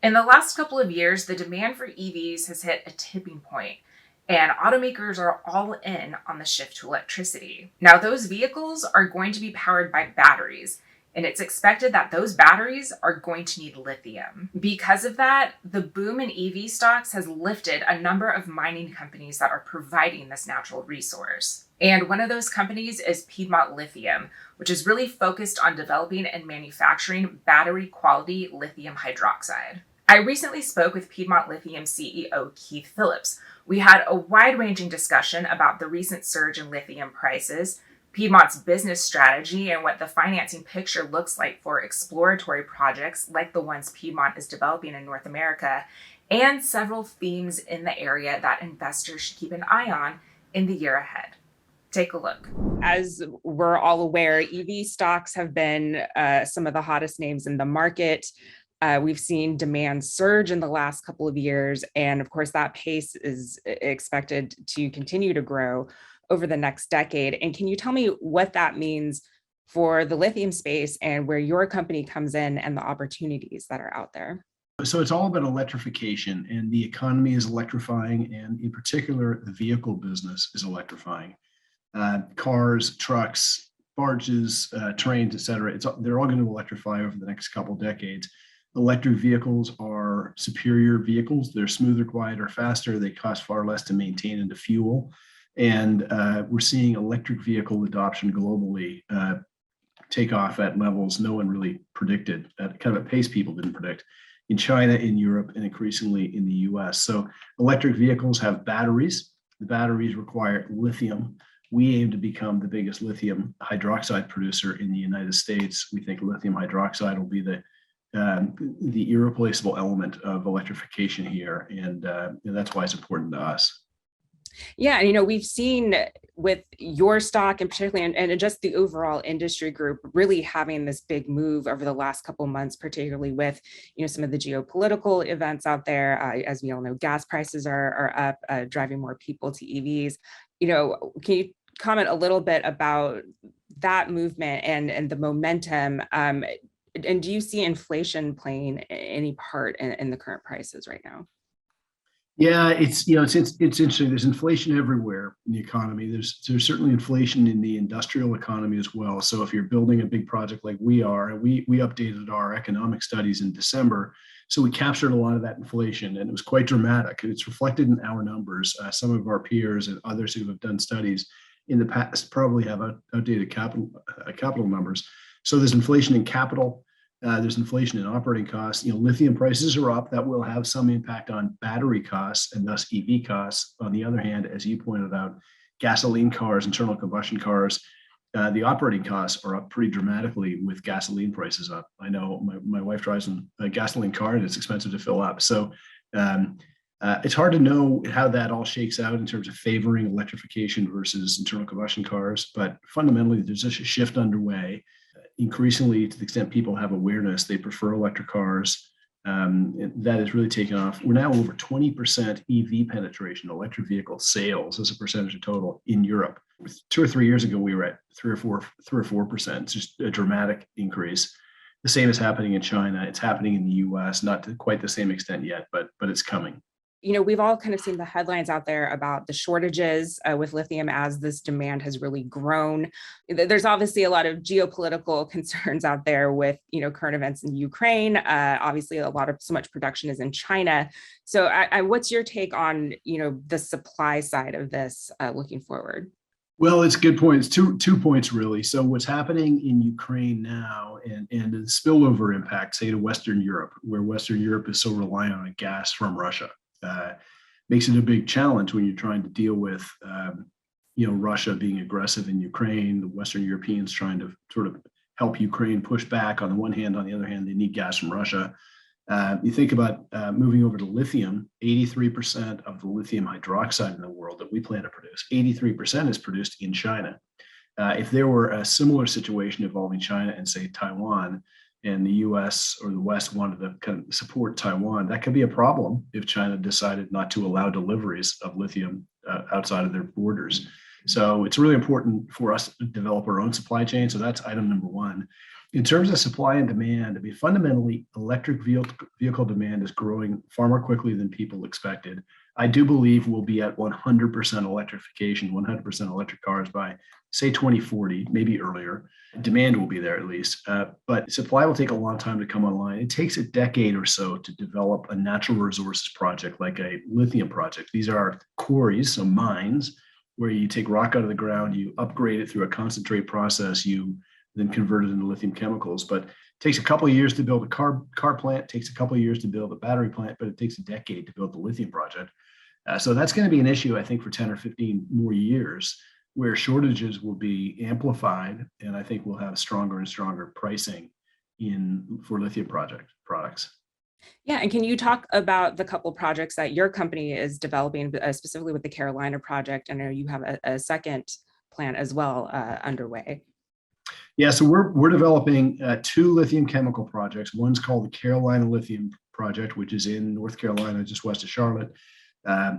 In the last couple of years, the demand for EVs has hit a tipping point, and automakers are all in on the shift to electricity. Now, those vehicles are going to be powered by batteries, and it's expected that those batteries are going to need lithium. Because of that, the boom in EV stocks has lifted a number of mining companies that are providing this natural resource. And one of those companies is Piedmont Lithium, which is really focused on developing and manufacturing battery quality lithium hydroxide. I recently spoke with Piedmont Lithium CEO Keith Phillips. We had a wide-ranging discussion about the recent surge in lithium prices, Piedmont's business strategy, and what the financing picture looks like for exploratory projects like the ones Piedmont is developing in North America, and several themes in the area that investors should keep an eye on in the year ahead. Take a look. As we're all aware, EV stocks have been some of the hottest names in the market. We've seen demand surge in the last couple of years, and of course, that pace is expected to continue to grow over the next decade. And can you tell me what that means for the lithium space and where your company comes in and the opportunities that are out there? So it's all about electrification, and the economy is electrifying, and in particular, the vehicle business is electrifying. Cars, trucks, barges, trains, et cetera, they're all going to electrify over the next couple of decades. Electric vehicles are superior vehicles. They're smoother, quieter, faster. They cost far less to maintain and to fuel. And we're seeing electric vehicle adoption globally take off at levels no one really predicted, at kind of a pace people didn't predict, in China, in Europe, and increasingly in the US. So electric vehicles have batteries. The batteries require lithium. We aim to become the biggest lithium hydroxide producer in the United States. We think lithium hydroxide will be the irreplaceable element of electrification here, and that's why it's important to us. Yeah, and we've seen with your stock and particularly and just the overall industry group really having this big move over the last couple of months, particularly with some of the geopolitical events out there. As we all know, gas prices are up, driving more people to EVs. Can you comment a little bit about that movement and the momentum? And do you see inflation playing any part in the current prices right now? Yeah, it's interesting. There's inflation everywhere in the economy. There's certainly inflation in the industrial economy as well. So if you're building a big project like we are, and we updated our economic studies in December, so we captured a lot of that inflation, and it was quite dramatic. And it's reflected in our numbers. Some of our peers and others who have done studies in the past probably have outdated capital numbers. So there's inflation in capital. There's inflation in operating costs. Lithium prices are up. That will have some impact on battery costs and thus EV costs. On the other hand, as you pointed out, gasoline cars, internal combustion cars, the operating costs are up pretty dramatically with gasoline prices up. I know my wife drives a gasoline car, and it's expensive to fill up. So it's hard to know how that all shakes out in terms of favoring electrification versus internal combustion cars. But fundamentally, there's just a shift underway. Increasingly, to the extent people have awareness, they prefer electric cars. That has really taken off. We're now over 20% EV penetration, electric vehicle sales as a percentage of total in Europe. 2 or 3 years ago, we were at 3 or 4%. It's just a dramatic increase. The same is happening in China. It's happening in the US, not to quite the same extent yet, but it's coming. We've all kind of seen the headlines out there about the shortages with lithium as this demand has really grown. There's obviously a lot of geopolitical concerns out there with, current events in Ukraine. Obviously, so much production is in China. So what's your take on, the supply side of this looking forward? Well, it's a good point. It's two points, really. So what's happening in Ukraine now and the spillover impact, say, to Western Europe, where Western Europe is so reliant on gas from Russia, makes it a big challenge when you're trying to deal with, Russia being aggressive in Ukraine, the Western Europeans trying to sort of help Ukraine push back on the one hand. On the other hand, they need gas from Russia. You think about moving over to lithium, 83% of the lithium hydroxide in the world that we plan to produce, 83% is produced in China. If there were a similar situation involving China and, say, Taiwan, and the US or the West wanted to kind of support Taiwan, that could be a problem if China decided not to allow deliveries of lithium outside of their borders. So it's really important for us to develop our own supply chain. So that's item number one. In terms of supply and demand, I mean, fundamentally, electric vehicle demand is growing far more quickly than people expected. I do believe we'll be at 100% electrification, 100% electric cars by, say, 2040, maybe earlier. Demand will be there at least, but supply will take a long time to come online. It takes a decade or so to develop a natural resources project like a lithium project. These are quarries, so mines, where you take rock out of the ground, you upgrade it through a concentrate process, you then convert it into lithium chemicals. But it takes a couple of years to build a car plant, it takes a couple of years to build a battery plant, but it takes a decade to build the lithium project. So that's going to be an issue, I think, for 10 or 15 more years, where shortages will be amplified, and I think we'll have stronger and stronger pricing for lithium products. Yeah, and can you talk about the couple projects that your company is developing, specifically with the Carolina project? I know you have a second plant as well underway. Yeah, so we're developing two lithium chemical projects. One's called the Carolina Lithium Project, which is in North Carolina, just west of Charlotte.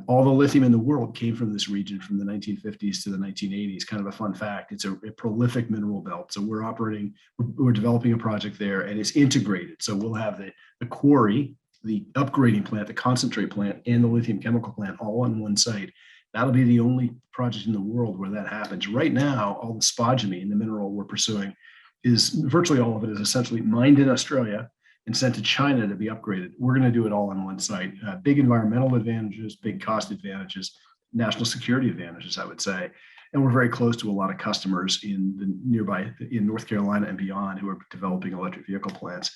All the lithium in the world came from this region from the 1950s to the 1980s. Kind of a fun fact. It's a prolific mineral belt. So we're developing a project there, and it's integrated. So we'll have the quarry, the upgrading plant, the concentrate plant, and the lithium chemical plant all on one site. That'll be the only project in the world where that happens. Right now, all the spodumene, the mineral we're pursuing, is virtually all of it is essentially mined in Australia and sent to China to be upgraded. We're going to do it all on one site. Big environmental advantages, big cost advantages, national security advantages, I would say. And we're very close to a lot of customers in North Carolina and beyond who are developing electric vehicle plants.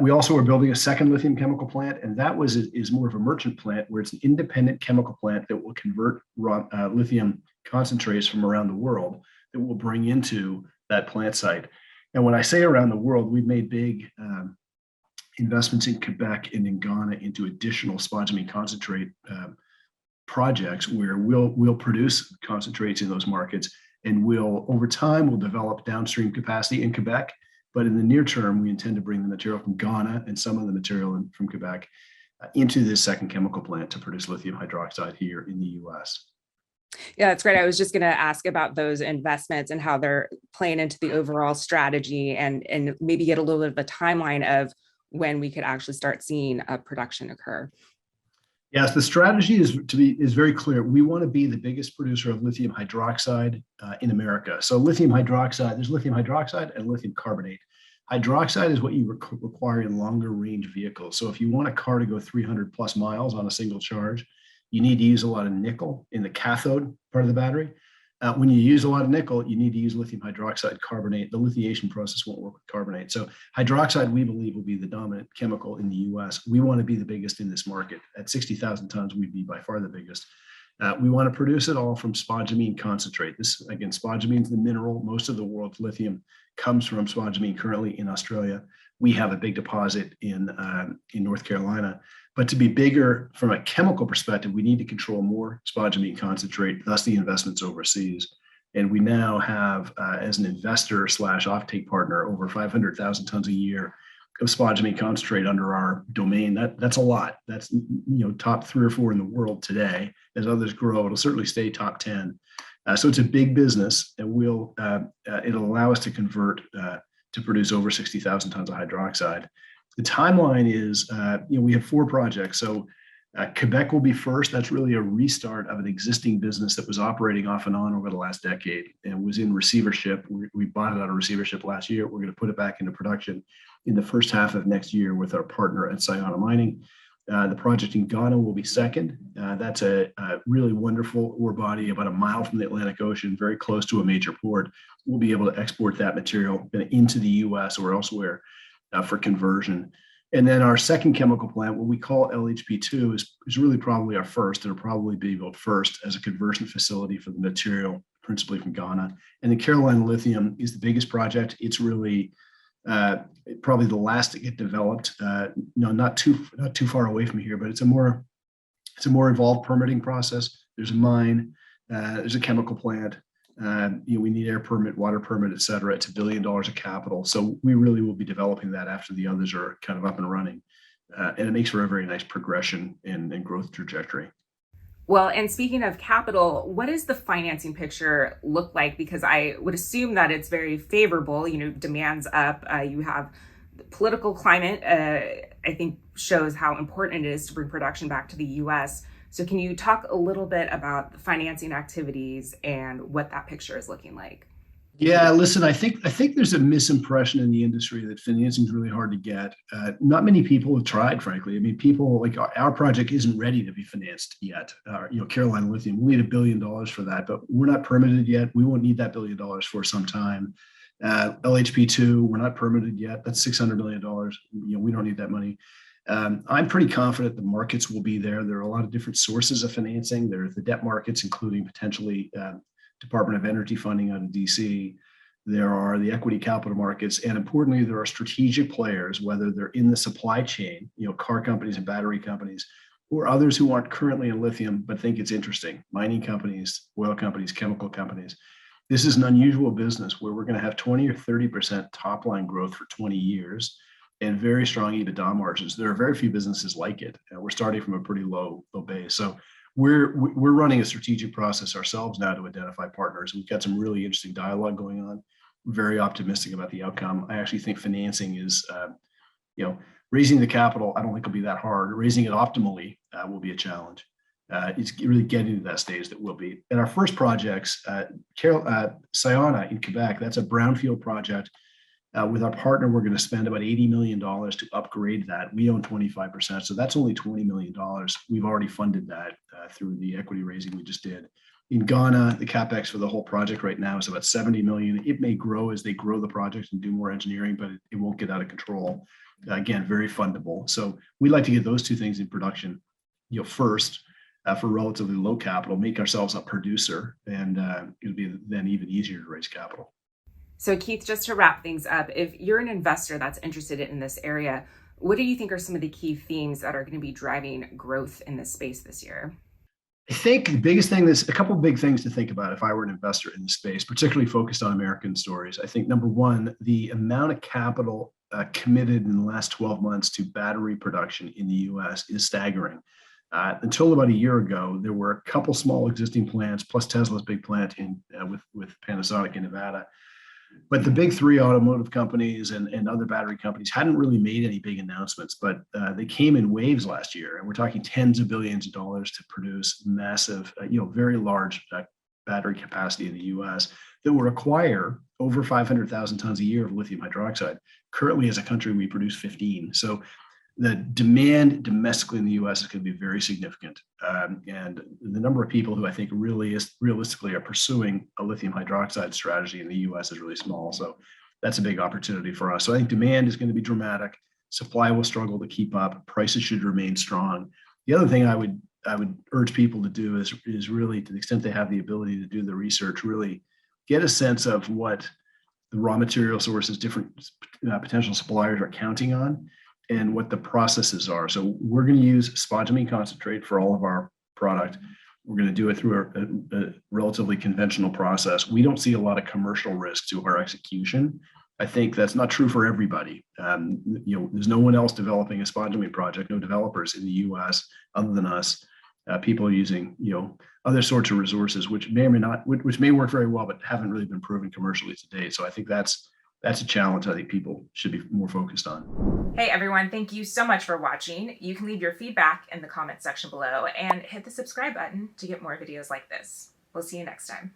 We also are building a second lithium chemical plant, and that is more of a merchant plant where it's an independent chemical plant that will convert lithium concentrates from around the world that we'll bring into that plant site. And when I say around the world, we've made big investments in Quebec and in Ghana into additional spodumene concentrate projects where we'll produce concentrates in those markets, and over time we'll develop downstream capacity in Quebec. But in the near term, we intend to bring the material from Ghana and some of the material from Quebec into this second chemical plant to produce lithium hydroxide here in the US. Yeah, that's great. I was just going to ask about those investments and how they're playing into the overall strategy, and maybe get a little bit of a timeline of when we could actually start seeing a production occur. Yes, the strategy is very clear. We want to be the biggest producer of lithium hydroxide in America. So lithium hydroxide, there's lithium hydroxide and lithium carbonate. Hydroxide is what you require in longer range vehicles. So if you want a car to go 300 plus miles on a single charge, you need to use a lot of nickel in the cathode part of the battery. When you use a lot of nickel, you need to use lithium hydroxide carbonate. The lithiation process won't work with carbonate. So hydroxide, we believe, will be the dominant chemical in the US. We want to be the biggest in this market. At 60,000 tons, we'd be by far the biggest. We want to produce it all from spodumene concentrate. This, again, spodumene is the mineral. Most of the world's lithium comes from spodumene currently in Australia. We have a big deposit in North Carolina. But to be bigger from a chemical perspective, we need to control more spodumene concentrate, thus the investments overseas. And we now have, as an investor / offtake partner, over 500,000 tons a year of spodumene concentrate under our domain. That's a lot. That's top 3 or 4 in the world today. As others grow, it'll certainly stay top 10. So it's a big business, and it'll allow us to convert to produce over 60,000 tons of hydroxide. The timeline is, we have 4 projects. So Quebec will be first. That's really a restart of an existing business that was operating off and on over the last decade and was in receivership. We bought it out of receivership last year. We're going to put it back into production in the first half of next year with our partner at Sayona Mining. The project in Ghana will be second. That's a really wonderful ore body about a mile from the Atlantic Ocean, very close to a major port. We'll be able to export that material into the US or elsewhere for conversion. And then our second chemical plant, what we call LHP2, is really probably our first. It'll probably be built first as a conversion facility for the material, principally from Ghana. And the Carolina Lithium is the biggest project. It's really probably the last to get developed. Not too far away from here, but it's a more involved permitting process. There's a mine, there's a chemical plant. We need air permit, water permit, et cetera. It's $1 billion of capital. So we really will be developing that after the others are kind of up and running. And it makes for a very nice progression and growth trajectory. Well, and speaking of capital, what does the financing picture look like? Because I would assume that it's very favorable. Demand's up. You have the political climate, I think, shows how important it is to bring production back to the US. So can you talk a little bit about the financing activities and what that picture is looking like? Yeah, listen, I think there's a misimpression in the industry that financing is really hard to get. Not many people have tried, frankly. I mean, people like our project isn't ready to be financed yet. Carolina Lithium, we need $1 billion for that, but we're not permitted yet. We won't need that $1 billion for some time. LHP2, we're not permitted yet. That's $600 million. We don't need that money. I'm pretty confident the markets will be there. There are a lot of different sources of financing. There are the debt markets, including potentially Department of Energy funding out of DC. There are the equity capital markets, and importantly, there are strategic players, whether they're in the supply chain, car companies and battery companies, or others who aren't currently in lithium but think it's interesting, mining companies, oil companies, chemical companies. This is an unusual business where we're going to have 20 or 30% top line growth for 20 years and very strong EBITDA margins. There are very few businesses like it. We're starting from a pretty low base. So we're running a strategic process ourselves now to identify partners. We've got some really interesting dialogue going on. We're very optimistic about the outcome. I actually think financing is, raising the capital, I don't think will be that hard. Raising it optimally will be a challenge. It's really getting to that stage that will be. And our first projects, Sayona in Quebec, that's a brownfield project. With our partner, we're going to spend about $80 million to upgrade that. We own 25%, so that's only $20 million. We've already funded that through the equity raising we just did. In Ghana, the capex for the whole project right now is about $70 million. It may grow as they grow the project and do more engineering, but it won't get out of control. Again, very fundable. So we'd like to get those two things in production, first for relatively low capital, make ourselves a producer, and it'll be then even easier to raise capital. So Keith, just to wrap things up, if you're an investor that's interested in this area, what do you think are some of the key themes that are going to be driving growth in this space this year? I think the biggest thing, there's a couple of big things to think about if I were an investor in the space, particularly focused on American stories. I think number one, the amount of capital committed in the last 12 months to battery production in the US is staggering. Until about a year ago, there were a couple small existing plants, plus Tesla's big plant with Panasonic in Nevada. But the big three automotive companies and other battery companies hadn't really made any big announcements, but they came in waves last year. And we're talking tens of billions of dollars to produce massive, very large battery capacity in the US that will require over 500,000 tons a year of lithium hydroxide. Currently, as a country, we produce 15. So the demand domestically in the US is going to be very significant. And the number of people who I think really realistically are pursuing a lithium hydroxide strategy in the US is really small. So that's a big opportunity for us. So I think demand is going to be dramatic. Supply will struggle to keep up. Prices should remain strong. The other thing I would urge people to do is really, to the extent they have the ability to do the research, really get a sense of what the raw material sources, different potential suppliers are counting on, and what the processes are. So we're going to use spodumene concentrate for all of our product. We're going to do it through a relatively conventional process. We don't see a lot of commercial risk to our execution. I think that's not true for everybody. There's no one else developing a spodumene project, no developers in the US other than us. People are using, other sorts of resources, which may or may not, which may work very well, but haven't really been proven commercially to date. So I think that's a challenge I think people should be more focused on. Hey everyone, thank you so much for watching. You can leave your feedback in the comment section below and hit the subscribe button to get more videos like this. We'll see you next time.